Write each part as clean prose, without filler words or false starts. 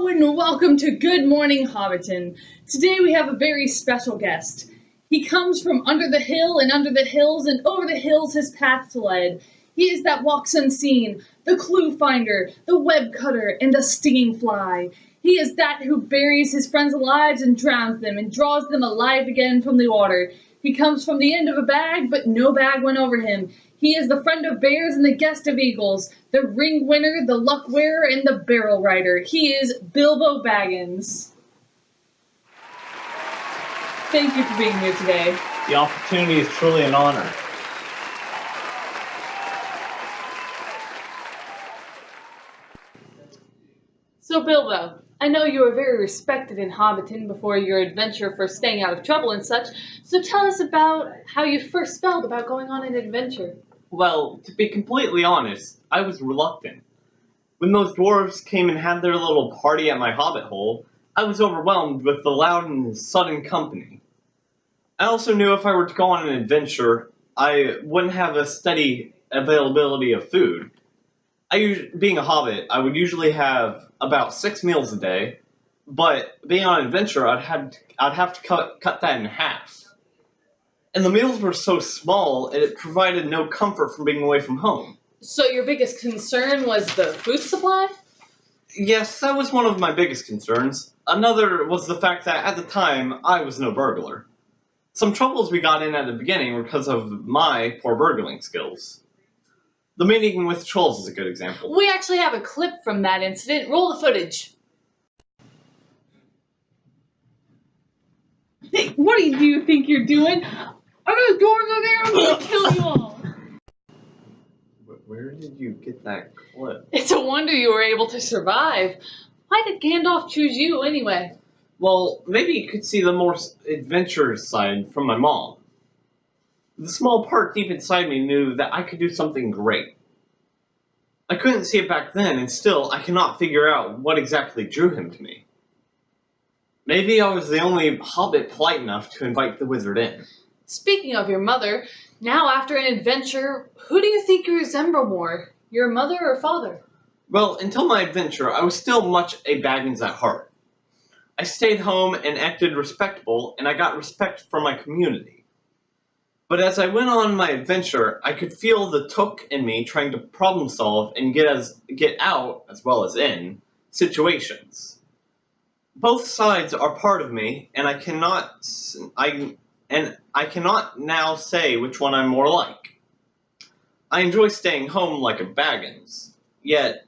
Hello and welcome to Good Morning Hobbiton. Today we have a very special guest. He comes from under the hill and under the hills and over the hills his path's led. He is that walks unseen, the clue finder, the web cutter, and the stinging fly. He is that who buries his friends' lives and drowns them and draws them alive again from the water. He comes from the end of a bag, but no bag went over him. He is the friend of bears and the guest of eagles, the ring winner, the luck wearer, and the barrel rider. He is Bilbo Baggins. Thank you for being here today. The opportunity is truly an honor. So Bilbo, I know you were very respected in Hobbiton before your adventure for staying out of trouble and such, so tell us about how you first felt about going on an adventure. Well, to be completely honest, I was reluctant. When those dwarves came and had their little party at my hobbit hole, I was overwhelmed with the loud and sudden company. I also knew if I were to go on an adventure, I wouldn't have a steady availability of food. Being a hobbit, I would usually have about 6 meals a day, but being on an adventure, I'd have to cut that in half. And the meals were so small, it provided no comfort from being away from home. So your biggest concern was the food supply? Yes, that was one of my biggest concerns. Another was the fact that at the time, I was no burglar. Some troubles we got in at the beginning were because of my poor burgling skills. The meeting with trolls is a good example. We actually have a clip from that incident. Roll the footage. Hey, what do you think you're doing? Oh, doors are there! I'm gonna kill you all! Where did you get that clip? It's a wonder you were able to survive. Why did Gandalf choose you anyway? Well, maybe you could see the more adventurous side from my mom. The small part deep inside me knew that I could do something great. I couldn't see it back then, and still, I cannot figure out what exactly drew him to me. Maybe I was the only hobbit polite enough to invite the wizard in. Speaking of your mother, now after an adventure, who do you think you resemble more, your mother or father? Well, until my adventure, I was still much a Baggins at heart. I stayed home and acted respectable, and I got respect from my community. But as I went on my adventure, I could feel the Took in me trying to problem solve and get out, as well as in, situations. Both sides are part of me, and I cannot now say which one I'm more like. I enjoy staying home like a Baggins, yet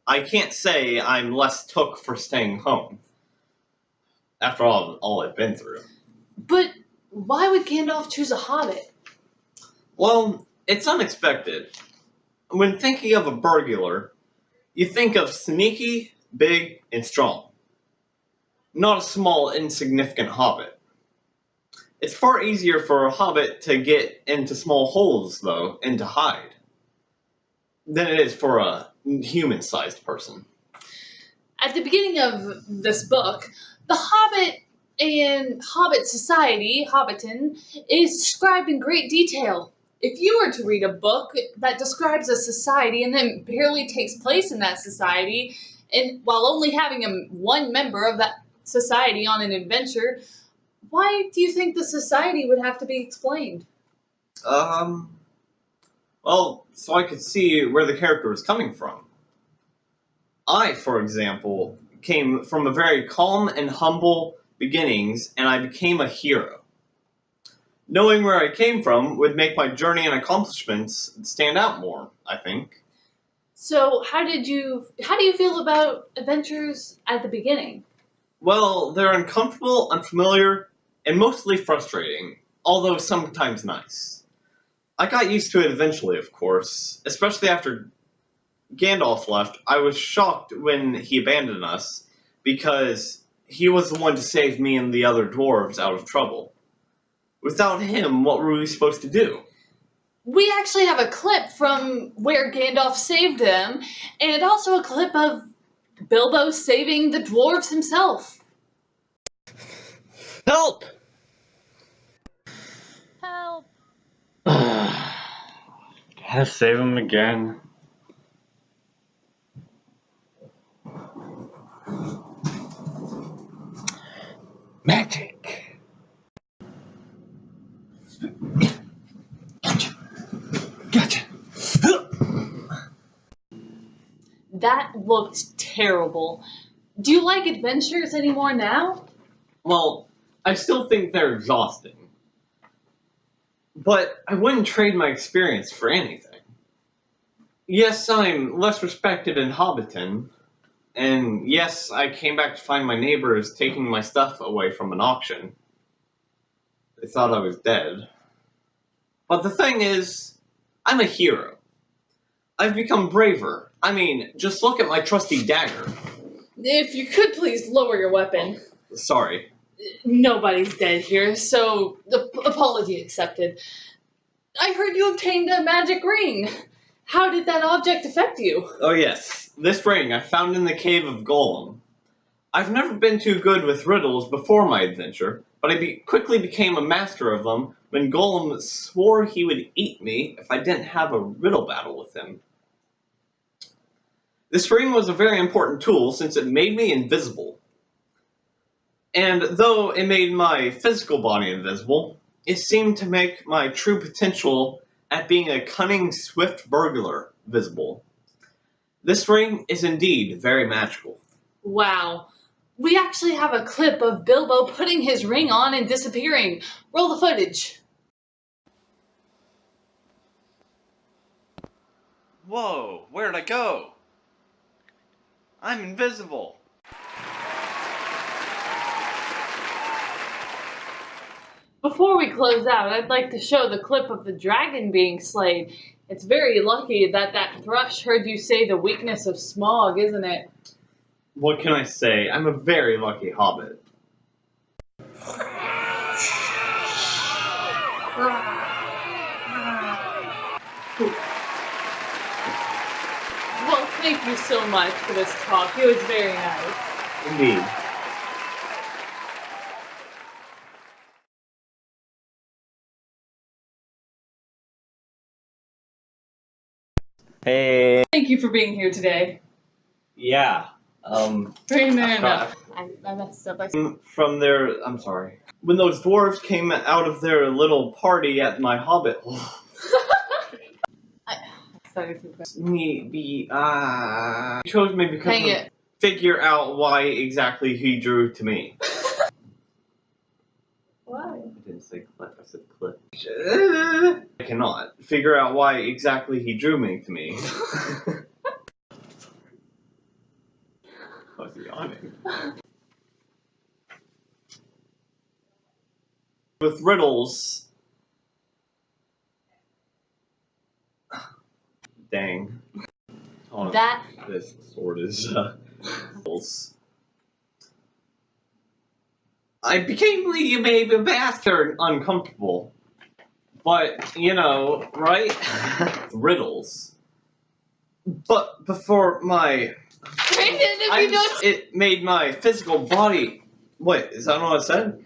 I can't say I'm less Took for staying home. After all I've been through. But why would Gandalf choose a hobbit? Well, it's unexpected. When thinking of a burglar, you think of sneaky, big, and strong. Not a small, insignificant hobbit. It's far easier for a hobbit to get into small holes, though, and to hide, than it is for a human-sized person. At the beginning of this book, the Hobbit and Hobbit society, Hobbiton, is described in great detail. If you were to read a book that describes a society and then barely takes place in that society, and while only having one member of that society on an adventure, why do you think the society would have to be explained? Well, so I could see where the character was coming from. I, for example, came from a very calm and humble beginnings, and I became a hero. Knowing where I came from would make my journey and accomplishments stand out more, I think. So how do you feel about adventures at the beginning? Well, they're uncomfortable, unfamiliar, and mostly frustrating, although sometimes nice. I got used to it eventually, of course, especially after Gandalf left. I was shocked when he abandoned us, because he was the one to save me and the other dwarves out of trouble. Without him, what were we supposed to do? We actually have a clip from where Gandalf saved them, and also a clip of Bilbo saving the dwarves himself. Help! Help! Gotta save him again. Magic. Gotcha. That looked terrible. Do you like adventures anymore now? Well, I still think they're exhausting. But I wouldn't trade my experience for anything. Yes, I'm less respected in Hobbiton, and yes, I came back to find my neighbors taking my stuff away from an auction. They thought I was dead. But the thing is, I'm a hero. I've become braver. I mean, just look at my trusty dagger. If you could please lower your weapon. Sorry. Nobody's dead here, so apology accepted. I heard you obtained a magic ring. How did that object affect you? Oh yes, this ring I found in the cave of Golem. I've never been too good with riddles before my adventure, but I quickly became a master of them when Golem swore he would eat me if I didn't have a riddle battle with him. This ring was a very important tool since it made me invisible. And though it made my physical body invisible, it seemed to make my true potential at being a cunning, swift burglar visible. This ring is indeed very magical. Wow. We actually have a clip of Bilbo putting his ring on and disappearing. Roll the footage. Whoa, where'd I go? I'm invisible. Before we close out, I'd like to show the clip of the dragon being slain. It's very lucky that that thrush heard you say the weakness of smog, isn't it? What can I say? I'm a very lucky hobbit. Well, thank you so much for this talk. It was very nice. Indeed. Hey. Thank you for being here today. Yeah. Very enough. I messed up. From their, I'm sorry. When those dwarves came out of their little party at my hobbit hole. Sorry. He chose me because Hang it. figure out why exactly he drew to me. Why? I didn't say clip, I said clip. I cannot figure out why exactly he drew me to me. I was yawning. With riddles. Dang. Oh, That. this sword is I became maybe a bastard uncomfortable. But, you know, right? Riddles. But before my... it made my physical body... Wait, is that what I said?